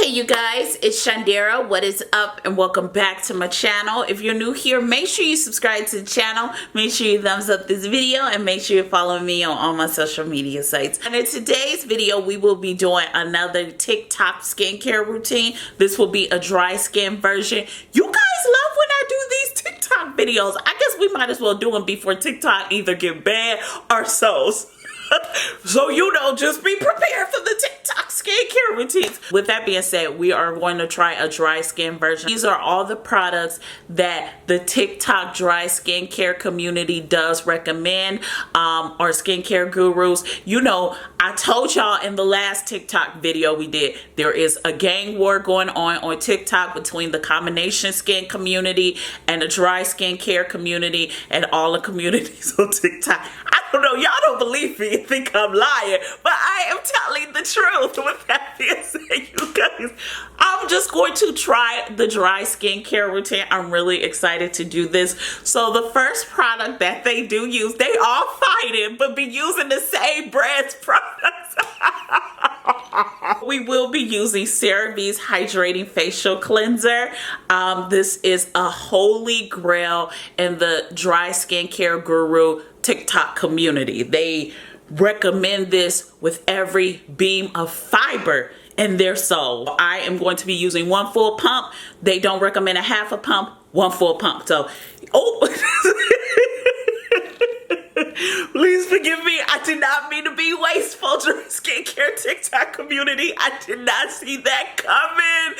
Hey you guys, it's Shundara. What is up and welcome back to my channel. If you're new here, make sure you subscribe to the channel, make sure you thumbs up this video, and make sure you follow me on all my social media sites. And in today's video, we will be doing another TikTok skincare routine. This will be a dry skin version. You guys love when I do these TikTok videos. I guess we might as well do them before TikTok either get banned or so. So, you know, just be prepared for the TikTok skincare routines. With that being said, we are going to try a dry skin version. These are all the products that the TikTok dry skincare community does recommend, or skincare gurus. You know, I told y'all in the last TikTok video we did, there is a gang war going on TikTok between the combination skin community and the dry skincare community and all the communities on TikTok. I don't know, y'all don't believe me, think I'm lying, but I am telling the truth. With that being said, you guys, I'm just going to try the dry skincare routine. I'm really excited to do this. So the first product that they do use, they all fight it, but be using the same brand's products. We will be using Serum's Hydrating Facial Cleanser. This is a holy grail in the dry skincare guru TikTok community. They recommend this with every beam of fiber in their soul. I am going to be using one full pump. They don't recommend a half a pump, one full pump. So, please forgive me. I did not mean to be wasteful to skincare TikTok community. I did not see that coming.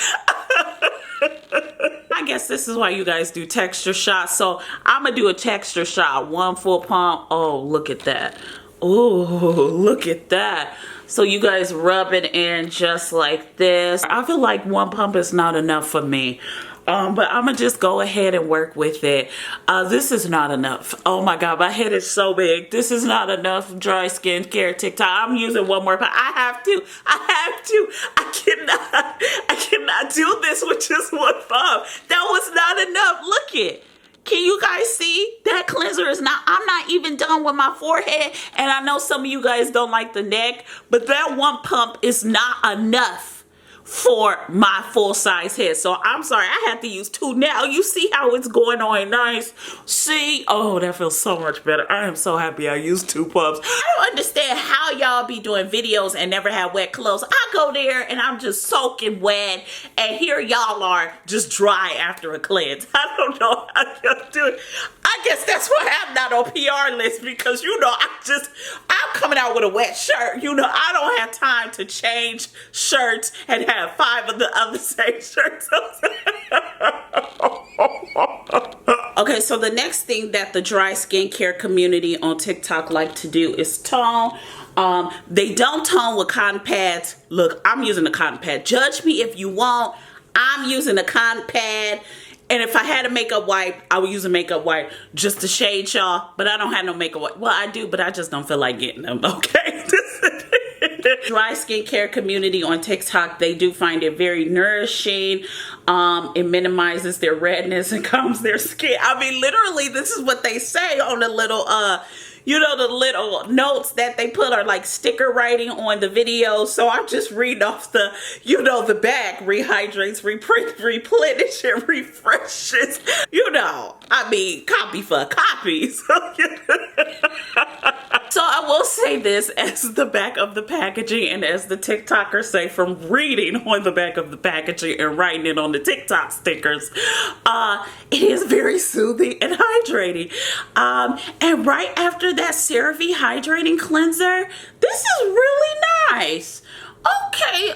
I guess this is why you guys do texture shots. So I'm going to do a texture shot. One full pump. Oh, look at that. Oh, look at that. So you guys rub it in just like this. I feel like one pump is not enough for me. But I'm gonna just go ahead and work with it. This is not enough. Oh my God, my head is so big. This is not enough dry skincare TikTok. I'm using one more pump. I have to. I cannot do this with just one pump. That was not enough. Look it. Can you guys see? That cleanser is not, I'm not even done with my forehead. And I know some of you guys don't like the neck, but that one pump is not enough for my full size head. So I'm sorry, I had to use two. Now you see how it's going on nice. See? Oh, that feels so much better. I am so happy I used two pumps. I don't understand how y'all be doing videos and never have wet clothes. I go there and I'm just soaking wet, and here y'all are just dry after a cleanse. I don't know how y'all do it. I guess that's why I'm not on PR list, because you know I'm coming out with a wet shirt. You know, I don't have time to change shirts and have 5 of the other same shirts. Okay, so the next thing that the dry skincare community on TikTok like to do is tone. They don't tone with cotton pads. Look, I'm using a cotton pad. Judge me if you want. I'm using a cotton pad. And if I had a makeup wipe, I would use a makeup wipe just to shade y'all. But I don't have no makeup wipe. Well, I do, but I just don't feel like getting them, okay? Dry skincare community on TikTok, they do find it very nourishing. It minimizes their redness and calms their skin. I mean, literally, this is what they say on the little, you know, the little notes that they put are like sticker writing on the video. So I'm just reading off the, you know, the back. Rehydrates, replenishes, and refreshes. You know, I mean, copy for copy. So I will say this as the back of the packaging, and as the TikTokers say from reading on the back of the packaging and writing it on the TikTok stickers, it is very soothing and hydrating. And right after that CeraVe hydrating cleanser, this is really nice. Okay,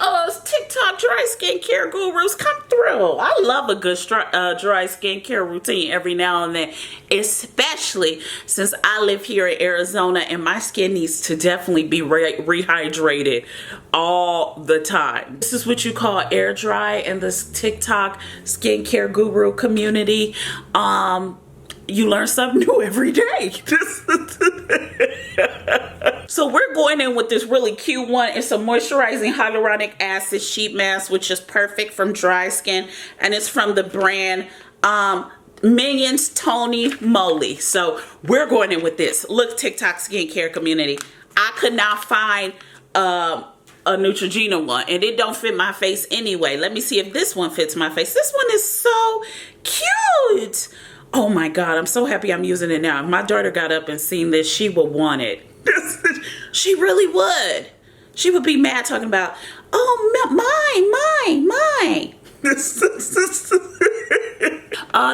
TikTok dry skincare gurus, come through. I love a good dry skincare routine every now and then, especially since I live here in Arizona and my skin needs to definitely be rehydrated all the time. This is what you call air dry in this TikTok skincare guru community. You learn something new every day. So we're going in with this really cute one. It's a moisturizing hyaluronic acid sheet mask, which is perfect from dry skin, and it's from the brand Minions Tony Moly. So we're going in with this. Look, TikTok skincare community, I could not find a Neutrogena one, and it don't fit my face anyway. Let me see if this one fits my face. This one is so cute. Oh my God, I'm so happy I'm using it now. If my daughter got up and seen this, she would want it. She really would. She would be mad talking about, oh, mine.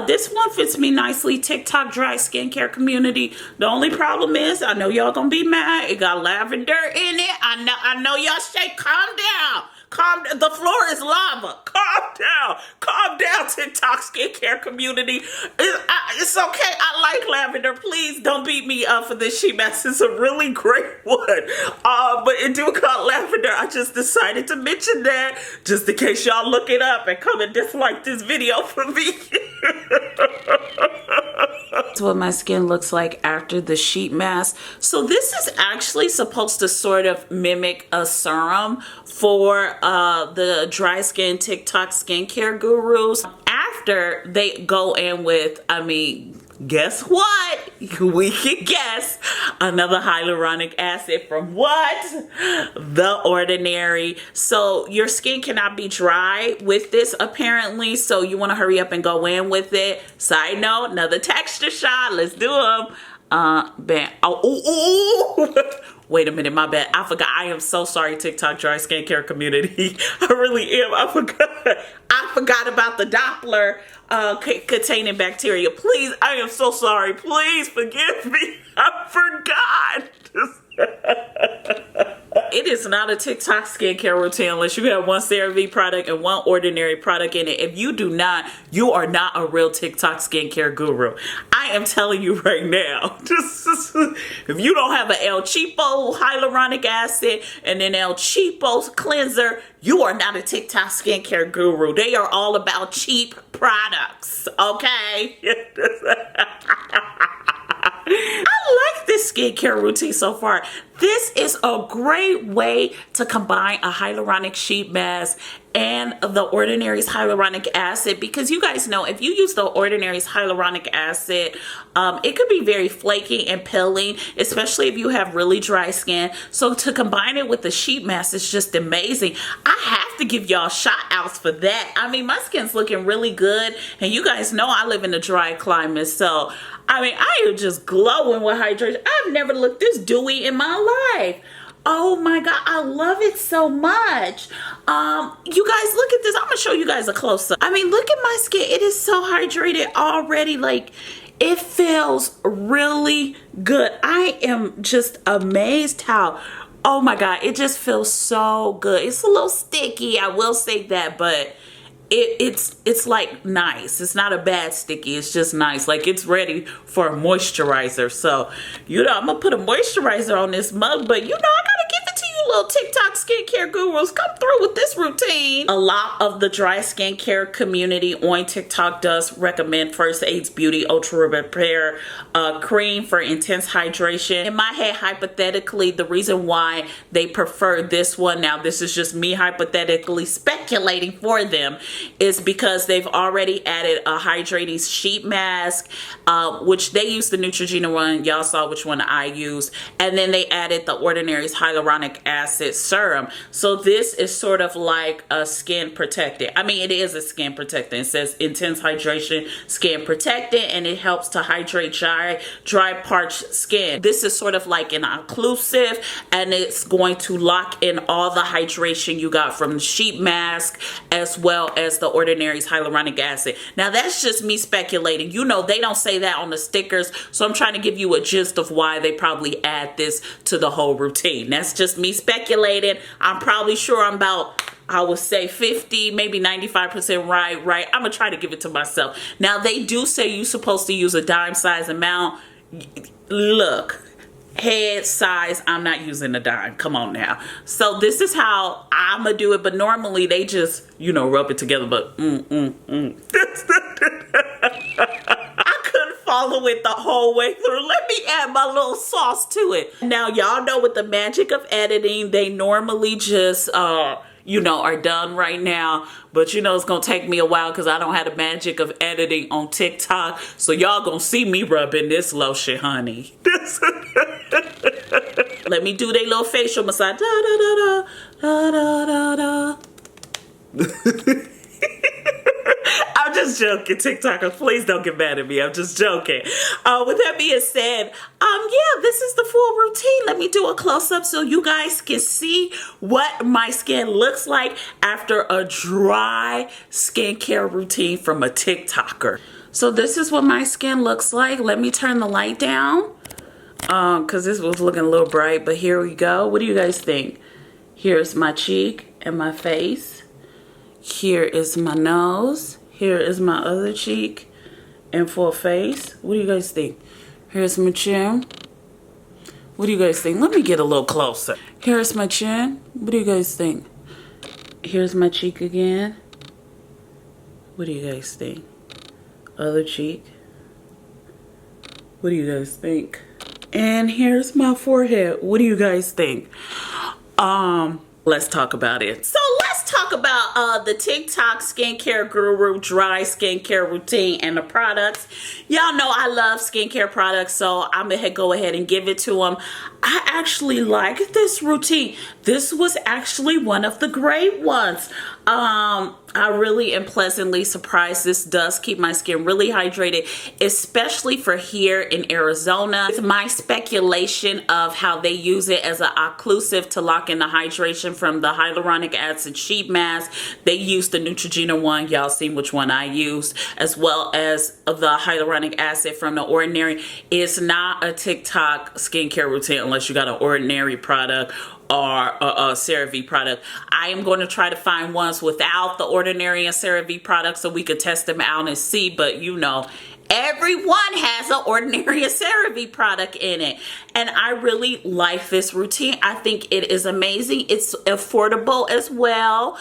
This one fits me nicely. TikTok dry skincare community. The only problem is, I know y'all gonna be mad. It got lavender in it. I know y'all say, calm down. The floor is lava. Calm down, TikTok skincare community. It's okay. I like lavender. Please don't beat me up for this sheet mask. It's a really great one. But it do got lavender. I just decided to mention that just in case y'all look it up and come and dislike this video for me. That's what my skin looks like after the sheet mask. So this is actually supposed to sort of mimic a serum for the dry skin TikTok skincare gurus. After they go in with, I mean, guess what? We can guess. Another hyaluronic acid from what? The Ordinary. So your skin cannot be dry with this apparently. So you want to hurry up and go in with it. Side note, another texture shot. Let's do them. Wait a minute, my bad. I forgot. I am so sorry, TikTok dry skincare community. I really am. I forgot about the Doppler containing bacteria. Please, I am so sorry. Please forgive me. I forgot. It is not a TikTok skincare routine unless you have one CeraVe product and one Ordinary product in it. If you do not, you are not a real TikTok skincare guru. I am telling you right now. If you don't have an El Cheapo hyaluronic acid and an El Cheapo cleanser, you are not a TikTok skincare guru. They are all about cheap products, okay? I like this skincare routine so far. This is a great way to combine a hyaluronic sheet mask and the Ordinary's hyaluronic acid, because you guys know if you use the Ordinary's hyaluronic acid, it could be very flaky and peeling, especially if you have really dry skin. So to combine it with the sheet mask is just amazing. I have to give y'all shout outs for that. I mean, my skin's looking really good, and you guys know I live in a dry climate, so I mean, I am just glowing with hydration. I've never looked this dewy in my life. Oh my God, I love it so much. You guys, look at this. I'm gonna show you guys a close-up. I mean, look at my skin. It is so hydrated already. Like, it feels really good. I am just amazed how, oh my God, it just feels so good. It's a little sticky, I will say that, but it's like nice. It's not a bad sticky. It's just nice. Like, it's ready for a moisturizer. So, you know, I'm gonna put a moisturizer on this mug, but you know, I gotta give it to you little TikTok skincare gurus. Come through with this routine. A lot of the dry skincare community on TikTok does recommend First Aid's Beauty Ultra Repair cream for intense hydration. In my head, hypothetically, the reason why they prefer this one, now this is just me hypothetically speculating for them, is because they've already added a hydrating sheet mask, which they used the Neutrogena one. Y'all saw which one I used. And then they added the Ordinary's hyaluronic acid serum. So this is sort of like a skin protectant. I mean, it is a skin protectant. It says intense hydration, skin protectant, and it helps to hydrate dry parched skin. This is sort of like an occlusive, and it's going to lock in all the hydration you got from the sheet mask as well as the Ordinary's hyaluronic acid. Now, that's just me speculating. You know, they don't say that on the stickers, so I'm trying to give you a gist of why they probably add this to the whole routine. That's just me speculating. I'm probably sure I'm about, I would say 50, maybe 95% right. I'm gonna try to give it to myself. Now, they do say you're supposed to use a dime size amount. Look, head size, I'm not using a dime. Come on now. So this is how I'm gonna do it, but normally they just, you know, rub it together, but I couldn't follow it the whole way through. Let me add my little sauce to it. Now, y'all know with the magic of editing, they normally just you know, are done right now, but you know, it's gonna take me a while because I don't have the magic of editing on TikTok. So y'all gonna see me rubbing this lotion, honey. Let me do their little facial massage. Da da da da da da da. I'm just joking, TikTokers. Please don't get mad at me. I'm just joking. With that being said, yeah, this is the full routine. Let me do a close-up so you guys can see what my skin looks like after a dry skincare routine from a TikToker. So this is what my skin looks like. Let me turn the light down because this was looking a little bright, but here we go. What do you guys think? Here's my cheek and my face. Here is my nose. Here is my other cheek and full face. What do you guys think? Here's my chin. What do you guys think? Let me get a little closer. Here's my chin. What do you guys think? Here's my cheek again. What do you guys think? Other cheek. What do you guys think? And here's my forehead. What do you guys think? Let's talk about it. So let's talk about the TikTok skincare guru dry skincare routine and the products. Y'all know I love skincare products, so I'm gonna go ahead and give it to them. I actually like this routine. This was actually one of the great ones. I really am pleasantly surprised. This does keep my skin really hydrated, especially for here in Arizona. It's my speculation of how they use it as an occlusive to lock in the hydration from the hyaluronic acid sheet mask. They use the Neutrogena one. Y'all seen which one I used, as well as the hyaluronic acid from the Ordinary. It's not a TikTok skincare routine unless you got an Ordinary product or a CeraVe product. I am going to try to find ones without the Ordinary and CeraVe products so we could test them out and see, but you know, everyone has an Ordinary and CeraVe product in it. And I really like this routine. I think it is amazing. It's affordable as well.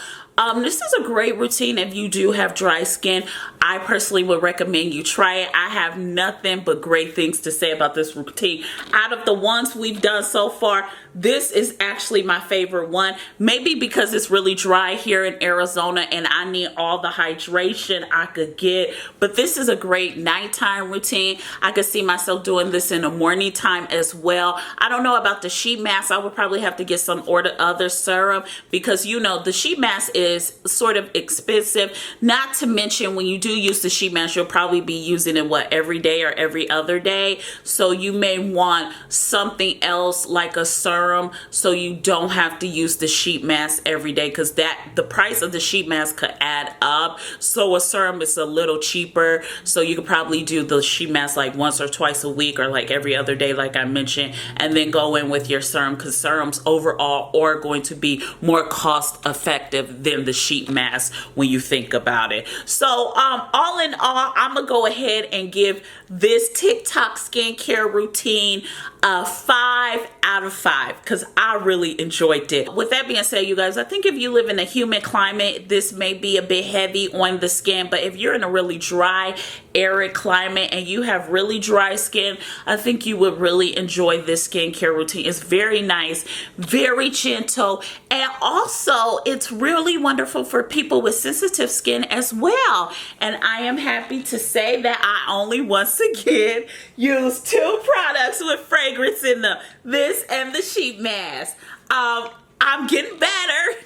This is a great routine if you do have dry skin. I personally would recommend you try it. I have nothing but great things to say about this routine. Out of the ones we've done so far, this is actually my favorite one. Maybe because it's really dry here in Arizona and I need all the hydration I could get. But this is a great nighttime routine. I could see myself doing this in the morning time as well. I don't know about the sheet mask. I would probably have to get some other serum because you know the sheet mask is sort of expensive. Not to mention when you do use the sheet mask, you'll probably be using it every day or every other day. So you may want something else like a serum so you don't have to use the sheet mask every day because the price of the sheet mask could add up. So a serum is a little cheaper. So you could probably do the sheet mask like once or twice a week or like every other day like I mentioned, and then go in with your serum because serums overall are going to be more cost effective than the sheet mask when you think about it. So all in all, I'm gonna go ahead and give this TikTok skincare routine a 5 out of 5 because I really enjoyed it. With that being said, you guys, I think if you live in a humid climate, this may be a bit heavy on the skin, but if you're in a really dry, arid climate and you have really dry skin, I think you would really enjoy this skincare routine. It's very nice, very gentle, and also it's really wonderful for people with sensitive skin as well. And I am happy to say that I only once again used 2 products with fragrance in them, this and the sheet mask. I'm getting better.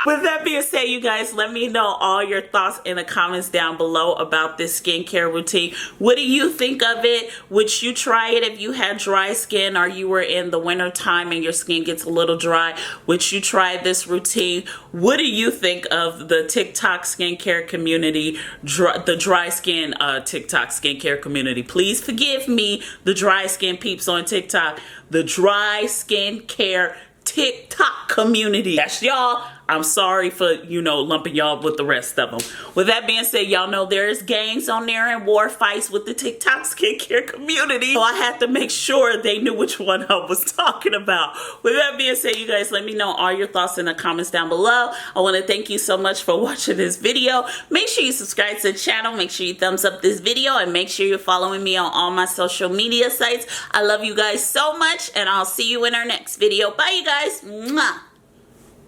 With that being said, you guys, let me know all your thoughts in the comments down below about this skincare routine. What do you think of it? Would you try it if you had dry skin or you were in the winter time and your skin gets a little dry? Would you try this routine? What do you think of the TikTok skincare community, the dry skin TikTok skincare community? Please forgive me, the dry skin peeps on TikTok, the dry skincare TikTok community. That's y'all. I'm sorry for, you know, lumping y'all with the rest of them. With that being said, y'all know there's gangs on there and war fights with the TikTok skincare community. So I had to make sure they knew which one I was talking about. With that being said, you guys, let me know all your thoughts in the comments down below. I want to thank you so much for watching this video. Make sure you subscribe to the channel. Make sure you thumbs up this video and make sure you're following me on all my social media sites. I love you guys so much and I'll see you in our next video. Bye, you guys. Mwah.